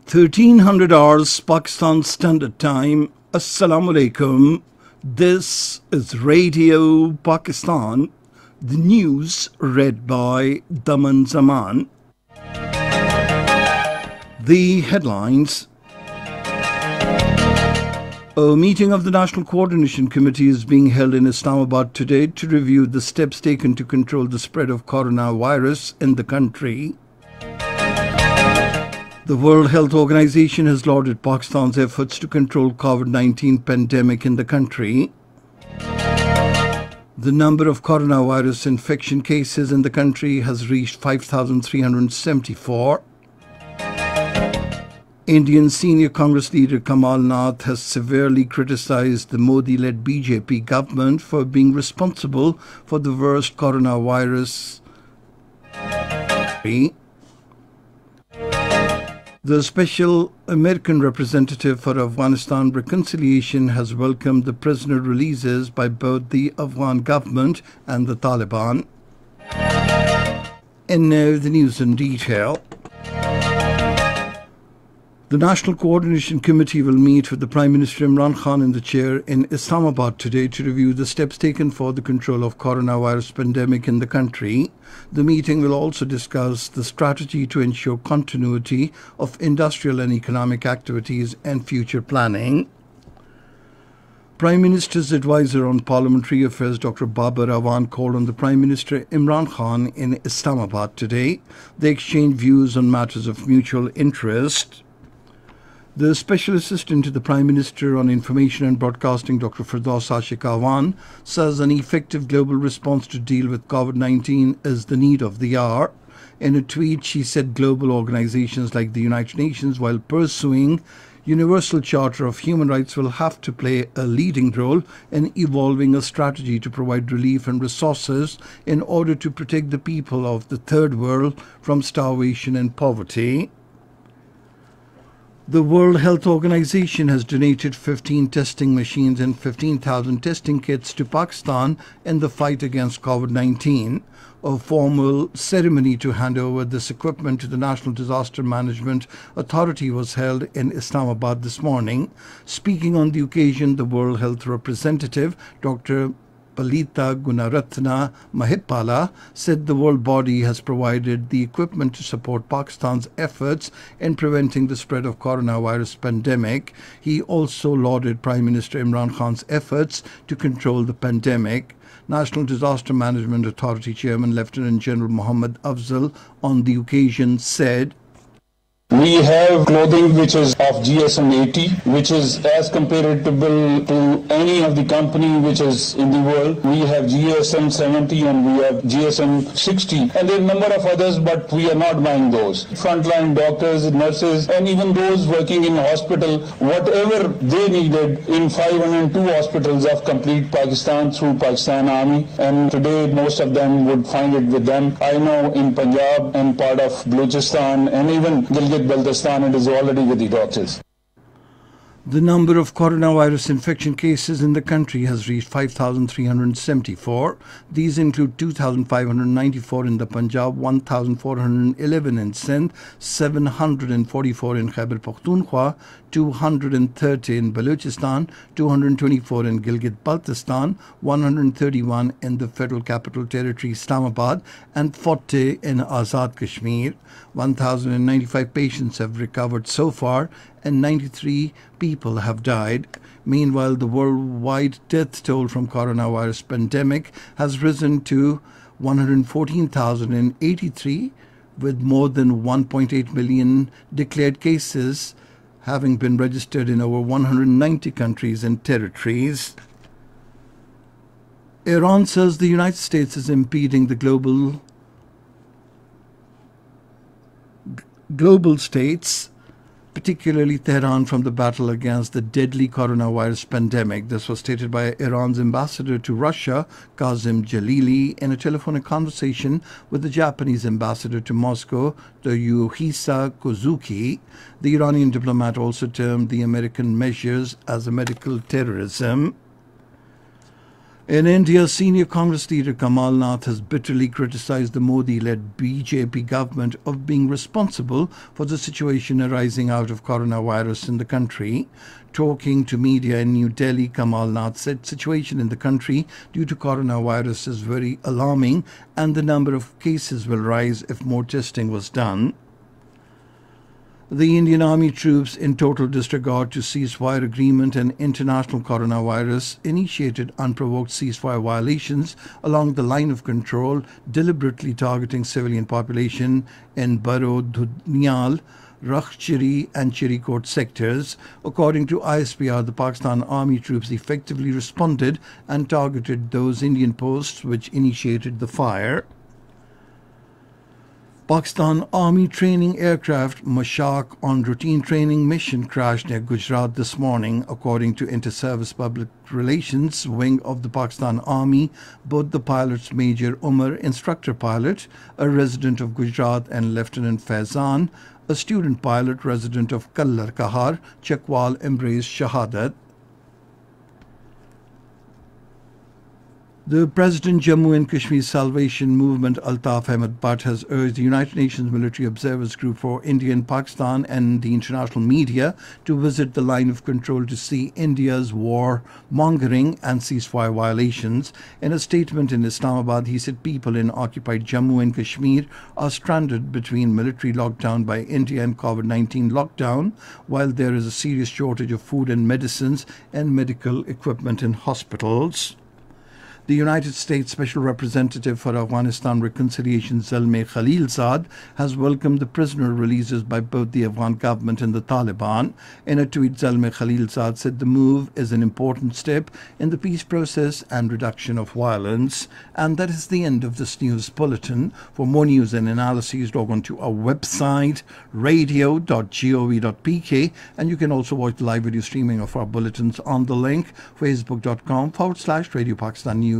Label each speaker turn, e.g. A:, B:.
A: 1300 hours Pakistan Standard Time. Assalamu alaikum. This is Radio Pakistan. The news read by Daman Zaman. The headlines. A meeting of the National Coordination Committee is being held in Islamabad today to review the steps taken to control the spread of coronavirus in the country. The World Health Organization has lauded Pakistan's efforts to control COVID-19 pandemic in the country. The number of coronavirus infection cases in the country has reached 5,374. Indian senior Congress leader Kamal Nath has severely criticized the Modi-led BJP government for being responsible for the worst coronavirus. The Special American Representative for Afghanistan Reconciliation has welcomed the prisoner releases by both the Afghan government and the Taliban. And now the news in detail. The National Coordination Committee will meet with the Prime Minister Imran Khan in the chair in Islamabad today to review the steps taken for the control of coronavirus pandemic in the country. The meeting will also discuss the strategy to ensure continuity of industrial and economic activities and future planning. Prime Minister's advisor on Parliamentary Affairs Dr. Babar Awan called on the Prime Minister Imran Khan in Islamabad today. They exchanged views on matters of mutual interest. The Special Assistant to the Prime Minister on Information and Broadcasting, Dr. Firdaus Ashik Awan, says an effective global response to deal with COVID-19 is the need of the hour. In a tweet, she said global organizations like the United Nations, while pursuing Universal Charter of Human Rights, will have to play a leading role in evolving a strategy to provide relief and resources in order to protect the people of the Third World from starvation and poverty. The World Health Organization has donated 15 testing machines and 15,000 testing kits to Pakistan in the fight against COVID-19. A formal ceremony to hand over this equipment to the National Disaster Management Authority was held in Islamabad this morning. Speaking on the occasion, the World Health representative, Dr. Palita Gunaratna Mahipala, said the world body has provided the equipment to support Pakistan's efforts in preventing the spread of coronavirus pandemic. He also lauded Prime Minister Imran Khan's efforts to control the pandemic. National Disaster Management Authority Chairman Lieutenant General Muhammad Afzal on the occasion said,
B: "We have clothing which is of GSM 80, which is as comparable to any of the company which is in the world. We have GSM 70 and we have GSM 60, and there are a number of others, but we are not buying those. Frontline doctors, nurses, and even those working in hospital, whatever they needed in 502 hospitals of complete Pakistan through Pakistan Army, and today most of them would find it with them. I know in Punjab and part of Balochistan and even Baltistan, it is already with the doctors."
A: The number of coronavirus infection cases in the country has reached 5,374. These include 2,594 in the Punjab, 1,411 in Sindh, 744 in Khyber Pakhtunkhwa, 230 in Balochistan, 224 in Gilgit-Baltistan, 131 in the Federal Capital Territory Islamabad, and 40 in Azad Kashmir. 1,095 patients have recovered so far, and 93 people have died. Meanwhile, the worldwide death toll from coronavirus pandemic has risen to 114,083, with more than 1.8 million declared cases having been registered in over 190 countries and territories. Iran says the United States is impeding the global states, particularly Tehran, from the battle against the deadly coronavirus pandemic. This was stated by Iran's ambassador to Russia, Kazim Jalili, in a telephonic conversation with the Japanese ambassador to Moscow, Toyohisa Kozuki. The Iranian diplomat also termed the American measures as a medical terrorism. In India, senior Congress leader Kamal Nath has bitterly criticized the Modi-led BJP government of being responsible for the situation arising out of coronavirus in the country. Talking to media in New Delhi, Kamal Nath said the situation in the country due to coronavirus is very alarming and the number of cases will rise if more testing was done. The Indian Army troops, in total disregard to ceasefire agreement and international coronavirus, initiated unprovoked ceasefire violations along the line of control, deliberately targeting civilian population in Baro, Dhunial, Rakhchiri and Chirikot sectors. According to ISPR, the Pakistan Army troops effectively responded and targeted those Indian posts which initiated the fire. Pakistan Army training aircraft Mashak on routine training mission crashed near Gujarat this morning, according to Inter-Service Public Relations wing of the Pakistan Army. Both the pilots, Major Umar, instructor pilot, a resident of Gujarat, and Lieutenant Faizan, a student pilot resident of Kallar Kahar, Chakwal, embraced Shahadat. The President Jammu and Kashmir Salvation Movement Altaf Ahmed Butt has urged the United Nations Military Observers Group for India and Pakistan and the international media to visit the line of control to see India's war mongering and ceasefire violations. In a statement in Islamabad, he said people in occupied Jammu and Kashmir are stranded between military lockdown by India and COVID-19 lockdown, while there is a serious shortage of food and medicines and medical equipment in hospitals. The United States Special Representative for Afghanistan Reconciliation Zalmay Khalilzad has welcomed the prisoner releases by both the Afghan government and the Taliban. In a tweet, Zalmay Khalilzad said the move is an important step in the peace process and reduction of violence. And that is the end of this news bulletin. For more news and analyses, log on to our website, radio.gov.pk, and you can also watch the live video streaming of our bulletins on the link facebook.com/Radio Pakistan News.